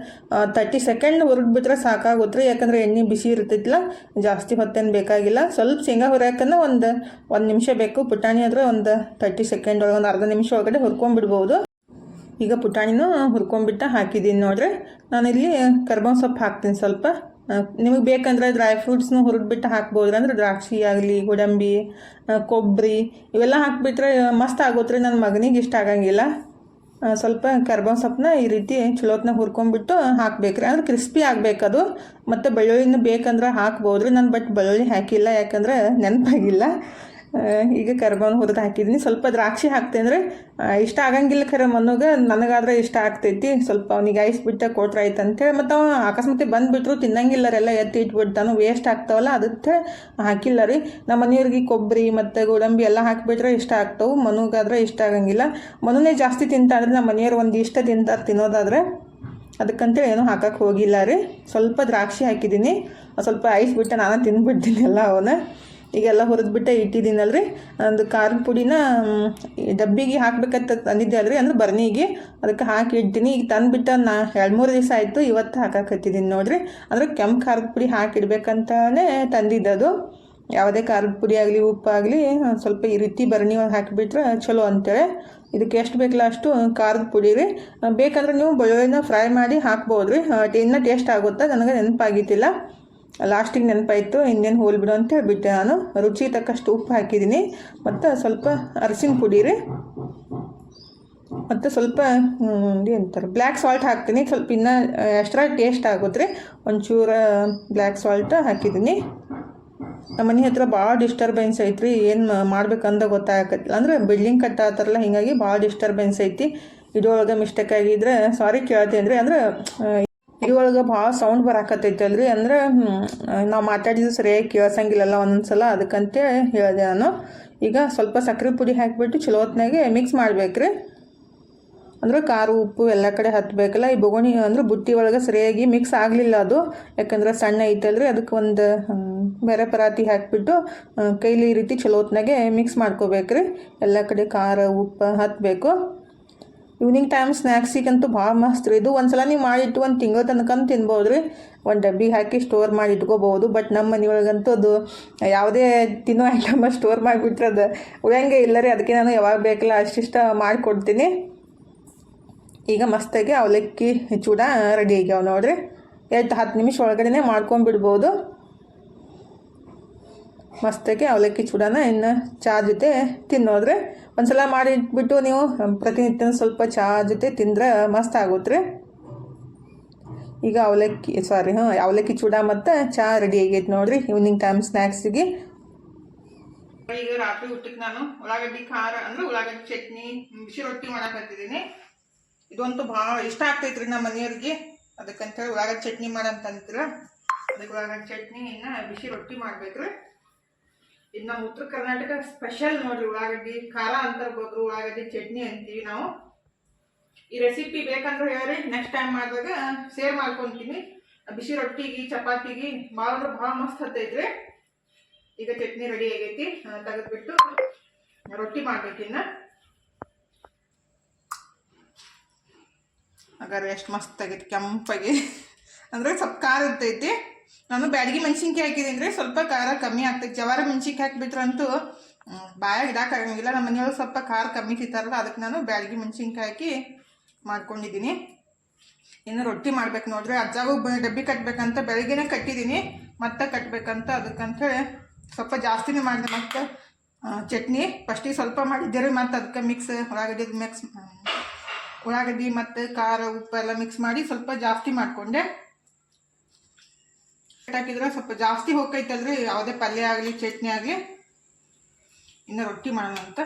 30 ಸೆಕೆಂಡ್ ಹುರಿದ್ಬಿಟ್ರೆ ಸಾಕಾಗುತ್ತೆ ರೀ. ಯಾಕಂದರೆ ಎಣ್ಣೆ ಬಿಸಿ ಇರ್ತೈತಿಲ್ಲ, ಜಾಸ್ತಿ ಹೊತ್ತೇನು ಬೇಕಾಗಿಲ್ಲ. ಸ್ವಲ್ಪ ಶೇಂಗಾ ಹುರಿಯೋಕ್ಕನ್ನ ಒಂದು ನಿಮಿಷ ಬೇಕು. ಪುಟಾಣಿ ಆದರೆ ಒಂದು 30 ಸೆಕೆಂಡ್ ಒಳಗೆ ಒಂದು ಅರ್ಧ ನಿಮಿಷ ಒಳಗಡೆ ಹುರ್ಕೊಂಡ್ಬಿಡ್ಬೋದು. ಈಗ ಪುಟಾಣಿನೂ ಹುರ್ಕೊಂಡ್ಬಿಟ್ಟು ಹಾಕಿದ್ದೀನಿ ನೋಡ್ರಿ. ನಾನಿಲ್ಲಿ ಕರ್ಬೇವಿನ ಸೊಪ್ಪು ಹಾಕ್ತೀನಿ ಸ್ವಲ್ಪ. ನಿಮಗೆ ಬೇಕಂದ್ರೆ ಡ್ರೈ ಫ್ರೂಟ್ಸ್ನೂ ಹುರಿದ್ಬಿಟ್ಟು ಹಾಕ್ಬೋದು. ಅಂದರೆ ದ್ರಾಕ್ಷಿ ಆಗಲಿ, ಗೋಡಂಬಿ, ಕೊಬ್ಬರಿ ಇವೆಲ್ಲ ಹಾಕಿಬಿಟ್ರೆ ಮಸ್ತ್ ಆಗುತ್ತೆ ರೀ. ನನ್ನ ಮಗನಿಗೆ ಇಷ್ಟ ಆಗಂಗಿಲ್ಲ. ಸ್ವಲ್ಪ ಕರ್ಬೇವಿನ ಸೊಪ್ಪನ್ನ ಈ ರೀತಿ ಚಲೋತ್ನಾಗ ಹುರ್ಕೊಂಡ್ಬಿಟ್ಟು ಹಾಕ್ಬೇಕ್ರಿ. ಅಂದ್ರೆ ಕ್ರಿಸ್ಪಿ ಆಗಬೇಕದು. ಮತ್ತು ಬೆಳ್ಳುಳ್ಳಿನ ಬೇಕಂದ್ರೆ ಹಾಕ್ಬೋದು ರೀ. ನಾನು ಬೆಳ್ಳುಳ್ಳಿ ಹಾಕಿಲ್ಲ, ಯಾಕಂದ್ರೆ ನೆನಪಾಗಿಲ್ಲ. ಈಗ ಕರ್ಬೇವಿನ ಹುರಿದು ಹಾಕಿದ್ದೀನಿ. ಸ್ವಲ್ಪ ದ್ರಾಕ್ಷಿ ಹಾಕ್ತೇನೆ ಅಂದರೆ ಇಷ್ಟ ಆಗಂಗಿಲ್ಲ ಖರೆ ಮನಗೆ. ನನಗಾದ್ರೆ ಇಷ್ಟ ಆಗ್ತೈತಿ. ಸ್ವಲ್ಪ ಅವ್ನಿಗೆ ಐಸ್ಬಿಟ್ಟು ಕೊಟ್ರೆ ಆಯ್ತು ಅಂತೇಳಿ. ಮತ್ತು ಅವ ಅಕಸ್ಮಾತ್ ಬಂದುಬಿಟ್ರು ತಿನ್ನಂಗಿಲ್ಲರೆಲ್ಲ ಎತ್ತಿ ಇಟ್ಬಿಡ್ತಾನು, ವೇಸ್ಟ್ ಆಗ್ತಾವಲ್ಲ, ಅದಕ್ಕೆ ಹಾಕಿಲ್ಲ ರೀ. ನಮ್ಮ ಮನೆಯವ್ರಿಗೆ ಕೊಬ್ಬರಿ ಮತ್ತು ಗೋಡಂಬಿ ಎಲ್ಲ ಹಾಕಿಬಿಟ್ರೆ ಇಷ್ಟ ಆಗ್ತಾವೆ. ಮನುಗಾದ್ರೆ ಇಷ್ಟ ಆಗಂಗಿಲ್ಲ. ಮನುನೇ ಜಾಸ್ತಿ ತಿಂತಾದ್ರೆ ನಮ್ಮ ಮನೆಯವ್ರು ಒಂದು ಇಷ್ಟ ತಿಂತಾರೆ ತಿನ್ನೋದಾದರೆ. ಅದಕ್ಕಂತೇಳಿ ಏನೂ ಹಾಕಕ್ಕೆ ಹೋಗಿಲ್ಲ ರೀ. ಸ್ವಲ್ಪ ದ್ರಾಕ್ಷಿ ಹಾಕಿದ್ದೀನಿ. ಸ್ವಲ್ಪ ಐಸ್ ಬಿಟ್ಟು ನಾನು ತಿಂದ್ಬಿಡ್ತೀನಿ ಎಲ್ಲ ಅವನ್ನ. ಈಗೆಲ್ಲ ಹುರಿದ್ಬಿಟ್ಟೆ ಇಟ್ಟಿದ್ದೀನಲ್ರಿ. ಒಂದು ಖಾರದ ಪುಡಿನ ಡಬ್ಬಿಗೆ ಹಾಕ್ಬೇಕಂತ ತಂದಿದ್ದೆ ಅಲ್ರಿ, ಅಂದ್ರೆ ಬರ್ನಿಗೆ. ಅದಕ್ಕೆ ಹಾಕಿ ಇಡ್ತೀನಿ. ಈಗ ತಂದುಬಿಟ್ಟು 2-3 ದಿವಸ ಆಯಿತು. ಇವತ್ತು ಹಾಕಕತ್ತಿದ್ದೀನಿ ನೋಡಿರಿ. ಅಂದರೆ ಕೆಂಪು ಖಾರದ ಪುಡಿ ಹಾಕಿಡ್ಬೇಕಂತಾನೆ ತಂದಿದ್ದದು. ಯಾವುದೇ ಖಾರದ ಪುಡಿ ಆಗಲಿ ಉಪ್ಪಾಗಲಿ ಸ್ವಲ್ಪ ಈ ರೀತಿ ಬರ್ನಿ ಒಳಗೆ ಹಾಕಿಬಿಟ್ರೆ ಚಲೋ ಅಂತೇಳಿ. ಇದಕ್ಕೆ ಎಷ್ಟು ಬೇಕಲ್ಲ ಅಷ್ಟು ಖಾರದ ಪುಡಿ ರೀ. ಬೇಕಂದ್ರೆ ನೀವು ಬೆಳ್ಳುಳ್ಳಿನ ಫ್ರೈ ಮಾಡಿ ಹಾಕ್ಬೋದು ರೀ. ಇನ್ನೂ ಟೇಸ್ಟ್ ಆಗುತ್ತೆ. ನನಗೆ ನೆನಪಾಗಿತ್ತಿಲ್ಲ, ಲಾಸ್ಟಿಗೆ ನೆನಪಾಯಿತು. ಇನ್ನೇನು ಹೋಲ್ಬಿಡು ಅಂತ ಹೇಳ್ಬಿಟ್ಟೆ ನಾನು. ರುಚಿಗೆ ತಕ್ಕಷ್ಟು ಉಪ್ಪು ಹಾಕಿದ್ದೀನಿ. ಮತ್ತು ಸ್ವಲ್ಪ ಅರಸಿನ ಪುಡಿ ರೀ. ಮತ್ತು ಸ್ವಲ್ಪ ಏನಂತಾರೆ ಬ್ಲ್ಯಾಕ್ ಸಾಲ್ಟ್ ಹಾಕ್ತೀನಿ. ಸ್ವಲ್ಪ ಇನ್ನೂ ಎಕ್ಸ್ಟ್ರಾ ಟೇಸ್ಟ್ ಆಗುತ್ತೆ ರೀ. ಒಂಚೂರು ಬ್ಲ್ಯಾಕ್ ಸಾಲ್ಟ್ ಹಾಕಿದ್ದೀನಿ. ನಮ್ಮ ಮನೆ ಹತ್ರ ಭಾಳ ಡಿಸ್ಟರ್ಬೆನ್ಸ್ ಐತ್ರಿ. ಏನು ಮಾಡ್ಬೇಕಂದ ಗೊತ್ತಾಗತ್ತಿಲ್ಲ. ಅಂದರೆ ಬಿಲ್ಡಿಂಗ್ ಕಟ್ಟಾತಾರಲ್ಲ, ಹೀಗಾಗಿ ಭಾಳ ಡಿಸ್ಟರ್ಬೆನ್ಸ್ ಐತಿ. ಇದ್ರೊಳಗೆ ಮಿಸ್ಟೇಕ್ ಆಗಿದ್ರೆ ಸಾರಿ ಕೇಳ್ತೀನಿ ರೀ. ಅಂದ್ರೆ ಇದ್ರೊಳಗೆ ಭಾಳ ಸೌಂಡ್ ಬರಾಕತ್ತೈತಲ್ರಿ, ಅಂದ್ರೆ ನಾವು ಮಾತಾಡಿದ್ದು ಸರಿಯಾಗಿ ಕೇಳ್ಸಂಗಿಲ್ಲಲ್ಲ ಒಂದೊಂದ್ಸಲ, ಅದಕ್ಕಂತೆ ಹೇಳಿದೆ ನಾನು. ಈಗ ಸ್ವಲ್ಪ ಸಕ್ಕರೆ ಪುಡಿ ಹಾಕಿಬಿಟ್ಟು ಚಲೋ ಹೊತ್ನಾಗೆ ಮಿಕ್ಸ್ ಮಾಡ್ಬೇಕ್ರಿ. ಅಂದ್ರೆ ಖಾರ ಉಪ್ಪು ಎಲ್ಲ ಕಡೆ ಹತ್ತಬೇಕಲ್ಲ. ಈ ಬೊಗಣಿ ಅಂದ್ರೆ ಬುಟ್ಟಿ ಒಳಗೆ ಸರಿಯಾಗಿ ಮಿಕ್ಸ್ ಆಗಲಿಲ್ಲ ಅದು, ಯಾಕಂದ್ರೆ ಸಣ್ಣ ಐತಲ್ರಿ. ಅದಕ್ಕೆ ಒಂದು ಬೇರೆ ಪರಾತಿ ಹಾಕಿಬಿಟ್ಟು ಕೈಲಿ ಈ ರೀತಿ ಚಲೋ ಹೊತ್ನಾಗೆ ಮಿಕ್ಸ್ ಮಾಡ್ಕೋಬೇಕ್ರಿ. ಎಲ್ಲ ಕಡೆ ಖಾರ ಉಪ್ಪು ಹತ್ತಬೇಕು. ಈವ್ನಿಂಗ್ ಟೈಮ್ ಸ್ನ್ಯಾಕ್ಸಿಗಂತೂ ಭಾಳ ಮಸ್ತ್ ರೀ ಇದು. ಒಂದ್ಸಲ ನೀವು ಮಾಡಿಟ್ಟು ಒಂದು ತಿಂಗಳ ತನಕ ತಿನ್ಬೋದು ರೀ. ಒಂದು ಡಬ್ಬಿ ಹಾಕಿ ಸ್ಟೋರ್ ಮಾಡಿ ಇಟ್ಕೋಬೋದು. ಬಟ್ ನಮ್ಮ ಮನೆಯೊಳಗಂತೂ ಅದು ಯಾವುದೇ ತಿನ್ನೋ ಐಟಮ್ ಸ್ಟೋರ್ ಮಾಡಿಬಿಟ್ರೆ ಅದು ಉಳಿಯಂಗೆ ಇಲ್ಲ ರೀ. ಅದಕ್ಕೆ ನಾನು ಯಾವಾಗ ಬೇಕಲ್ಲ ಅಷ್ಟಿಷ್ಟ ಮಾಡಿಕೊಡ್ತೀನಿ. ಈಗ ಮಸ್ತಾಗಿ ಅವಲಕ್ಕಿ ಚೂಡ ರೆಡಿ ಆಗ್ಯಾವ ನೋಡ್ರಿ. 10 ನಿಮಿಷ ಒಳಗಡೆ ಮಾಡ್ಕೊಂಬಿಡ್ಬೋದು. ಮಸ್ತಾಗಿ ಅವಲಕ್ಕಿ ಚೂಡನ ಇನ್ನು ಚಹಾ ಜೊತೆ ತಿನ್ನೋದ್ರೆ. ಒಂದ್ಸಲ ಮಾಡಿಟ್ಬಿಟ್ಟು ನೀವು ಪ್ರತಿನಿತ್ಯ ಸ್ವಲ್ಪ ಚಹಾ ಜೊತೆ ತಿಂದ್ರೆ ಮಸ್ತ್ ಆಗುತ್ತೆ ರೀ. ಈಗ ಅವಲಕ್ಕಿ ಚೂಡ ಮತ್ತು ಚಹಾ ರೆಡಿ ಆಗೈತೆ ನೋಡ್ರಿ ಈವ್ನಿಂಗ್ ಟೈಮ್ ಸ್ನ್ಯಾಕ್ಸಿಗೆ. ಈಗ ರಾತ್ರಿ ಊಟಕ್ಕೆ ನಾನು ಉಳ್ಳಾಗಡ್ಡಿ ಖಾರ ಅಂದ್ರೆ ಉಳ್ಳಾಗಡ್ಡಿ ಚಟ್ನಿ ಬಿಸಿ ರೊಟ್ಟಿ ಮಾಡಕತ್ತಿದ್ದೀನಿ. ಇದಂತೂ ಭಾಳ ಇಷ್ಟ ಆಗ್ತೈತ್ರಿ ನಮ್ಮ ಮನೆಯವ್ರಿಗೆ. ಅದಕ್ಕಂತೇಳಿ ಉಳ್ಳಾಗಡ್ಡಿ ಚಟ್ನಿ ಮಾಡಂತಂತೀರ. ಅದಕ್ಕೆ ಉಳ್ಳಾಗಡ್ಡಿ ಚಟ್ನಿ ಇನ್ನು ಬಿಸಿ ರೊಟ್ಟಿ ಮಾಡ್ಬೇಕ್ರಿ. ಇದು ನಮ್ಮ ಉತ್ತರ ಕರ್ನಾಟಕ ಸ್ಪೆಷಲ್ ನೋಡ್ರಿ. ಉಳ್ಳಾಗಡ್ಡಿ ಖಾರ ಅಂತ ಇರ್ಬೋದು, ಉಳ್ಳಾಗಡ್ಡಿ ಚಟ್ನಿ ಅಂತೀವಿ ನಾವು. ಈ ರೆಸಿಪಿ ಬೇಕಂದ್ರೆ ಹೇಳ್ರಿ, ನೆಕ್ಸ್ಟ್ ಟೈಮ್ ಮಾಡಿದಾಗ ಶೇರ್ ಮಾಡ್ಕೊತೀನಿ. ಬಿಸಿ ರೊಟ್ಟಿಗೆ ಚಪಾತಿಗೆ ಭಾಳ ಅಂದ್ರೆ ಭಾಳ ಮಸ್ತ್ ಹತ್ತೈತ್ರಿ. ಈಗ ಚಟ್ನಿ ರೆಡಿ ಆಗೈತಿ, ತೆಗೆದ್ಬಿಟ್ಟು ರೊಟ್ಟಿ ಮಾಡ್ಬೇಕಿನ್ನ. ಹಾಗಾದ್ರೆ ಎಷ್ಟು ಮಸ್ತ್ ಆಗೈತಿ ಕೆಂಪಾಗಿ. ಅಂದರೆ ಸ್ವಲ್ಪ ಖಾರ ಇರ್ತೈತಿ. ನಾನು ಬ್ಯಾಡಗಿ ಮೆಣಸಿನ್ಕಾಯಿ ಹಾಕಿದ್ದೀನಿ ರೀ, ಸ್ವಲ್ಪ ಖಾರ ಕಮ್ಮಿ ಆಗ್ತೈತಿ. ಜವಾರ ಮೆಣಸಿನ್ಕಾಯಿ ಹಾಕಿಬಿಟ್ರಂತೂ ಬಾಯಾಗಿ ಇಡೋಕ್ಕಾಗಂಗಿಲ್ಲ. ನಮ್ಮ ಮನೆಯೊಳಗೆ ಸ್ವಲ್ಪ ಖಾರ ಕಮ್ಮಿ ತಿಂತಾರಲ್ಲ, ಅದಕ್ಕೆ ನಾನು ಬ್ಯಾಡಗಿ ಮೆಣಸಿನ್ಕಾಯಿ ಹಾಕಿ ಮಾಡ್ಕೊಂಡಿದ್ದೀನಿ. ಇನ್ನು ರೊಟ್ಟಿ ಮಾಡ್ಬೇಕು ನೋಡ್ರಿ. ಅಜ್ಜಾಗೂ ಡಬ್ಬಿ ಕಟ್ಟಬೇಕಂತ ಬೆಳಗ್ಗೆನೇ ಕಟ್ಟಿದ್ದೀನಿ, ಮತ್ತೆ ಕಟ್ಟಬೇಕಂತ. ಅದಕ್ಕಂತೇಳಿ ಸ್ವಲ್ಪ ಜಾಸ್ತಿನೇ ಮಾಡಿದೆ. ಮತ್ತು ಚಟ್ನಿ ಫಸ್ಟಿಗೆ ಸ್ವಲ್ಪ ಮಾಡಿದ್ದೆ ರೀ, ಮತ್ತು ಅದಕ್ಕೆ ಉಳ್ಳಾಗಡ್ಡಿ ಮತ್ತು ಖಾರ ಉಪ್ಪು ಎಲ್ಲ ಮಿಕ್ಸ್ ಮಾಡಿ ಸ್ವಲ್ಪ ಜಾಸ್ತಿ ಮಾಡಿಕೊಂಡೆ. ಹಾಕಿದ್ರೆ ಸ್ವಲ್ಪ ಜಾಸ್ತಿ ಹೋಗ್ತೈತಲ್ರಿ ಯಾವುದೇ ಪಲ್ಯ ಆಗಲಿ ಚಟ್ನಿ ಆಗಲಿ. ಇನ್ನು ರೊಟ್ಟಿ ಮಾಡೋಣ ಅಂತ.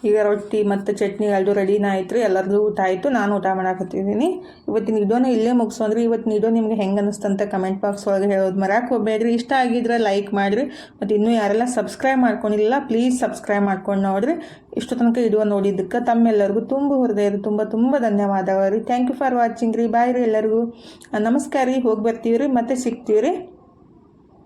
ಈಗ ರೊಟ್ಟಿ ಮತ್ತು ಚಟ್ನಿ ಎರಡು ರೆಡಿನ ಆಯ್ತು ರೀ. ಎಲ್ಲರದು ಊಟ ಆಯಿತು, ನಾನು ಊಟ ಮಾಡಾಕತ್ತಿದ್ದೀನಿ. ಇವತ್ತಿನ ವಿಡಿಯೋನ ಇಲ್ಲೇ ಮುಗಿಸೋದ್ರಿ. ಇವತ್ತಿನ ವಿಡಿಯೋ ನಿಮಗೆ ಹೆಂಗೆ ಅನ್ನಿಸ್ತಂತ ಕಮೆಂಟ್ ಬಾಕ್ಸ್ ಒಳಗೆ ಹೇಳೋದು ಮರ್ಯಾಕೆ ಹೋಗಬೇಡ್ರಿ. ಇಷ್ಟ ಆಗಿದ್ರೆ ಲೈಕ್ ಮಾಡಿರಿ. ಮತ್ತು ಇನ್ನೂ ಯಾರೆಲ್ಲ ಸಬ್ಸ್ಕ್ರೈಬ್ ಮಾಡ್ಕೊಂಡಿಲ್ಲ ಪ್ಲೀಸ್ ಸಬ್ಸ್ಕ್ರೈಬ್ ಮಾಡ್ಕೊಂಡು ನೋಡಿರಿ. ಇಷ್ಟು ತನಕ ವಿಡಿಯೋ ನೋಡಿದ್ದಕ್ಕೆ ತಮ್ಮೆಲ್ಲರಿಗೂ ಹೃದಯದ ತುಂಬ ಧನ್ಯವಾದಗಳು ರೀ. ಥ್ಯಾಂಕ್ ಯು ಫಾರ್ ವಾಚಿಂಗ್ ರೀ. ಬಾಯ್ ರೀ ಎಲ್ಲರಿಗೂ. ನಮಸ್ಕಾರ ರೀ. ಹೋಗಿ ಬರ್ತೀವಿ ರೀ, ಮತ್ತೆ ಸಿಗ್ತೀವಿ ರೀ.